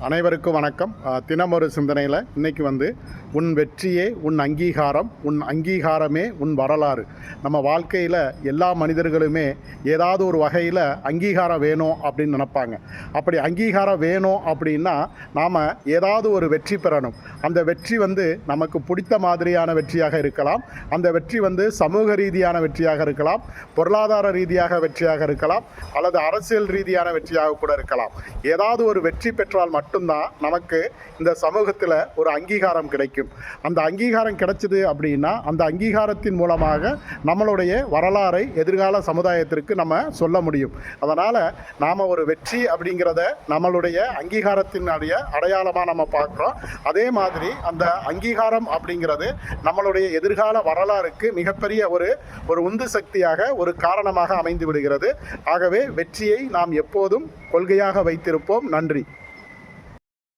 அனைவருக்கும் வணக்கம். தினமொரு சிந்தனையில் இன்றைக்கி உன் வெற்றியே உன் அங்கீகாரம், உன் அங்கீகாரமே உன் வரலாறு. நம்ம வாழ்க்கையில் எல்லா மனிதர்களுமே ஏதாவது ஒரு வகையில் அங்கீகாரம் வேணும் அப்படின்னு நினைப்பாங்க. அப்படி அங்கீகாரம் வேணும் அப்படின்னா நாம் ஏதாவது ஒரு வெற்றி பெறணும். அந்த வெற்றி நமக்கு பிடித்த மாதிரியான வெற்றியாக இருக்கலாம். அந்த வெற்றி சமூக ரீதியான வெற்றியாக இருக்கலாம், பொருளாதார ரீதியாக வெற்றியாக இருக்கலாம், அல்லது அரசியல் ரீதியான வெற்றியாக கூட இருக்கலாம். ஏதாவது ஒரு வெற்றி பெற்றால் மட்டும்தான் நமக்கு இந்த சமூகத்தில் ஒரு அங்கீகாரம் கிடைக்கும். அந்த அங்கீகாரம் கிடைச்சிது அப்படின்னா அந்த அங்கீகாரத்தின் மூலமாக நம்மளுடைய வரலாறை எதிர்கால சமுதாயத்திற்கு நம்ம சொல்ல முடியும். அதனால் நாம் ஒரு வெற்றி அப்படிங்கிறத நம்மளுடைய அங்கீகாரத்தினுடைய அடையாளமாக நம்ம பார்க்குறோம். அதே மாதிரி அந்த அங்கீகாரம் அப்படிங்கிறது நம்மளுடைய எதிர்கால வரலாறுக்கு மிகப்பெரிய ஒரு உந்து சக்தியாக, ஒரு காரணமாக அமைந்து விடுகிறது. ஆகவே வெற்றியை நாம் எப்போதும் கொள்கையாக வைத்திருப்போம். நன்றி.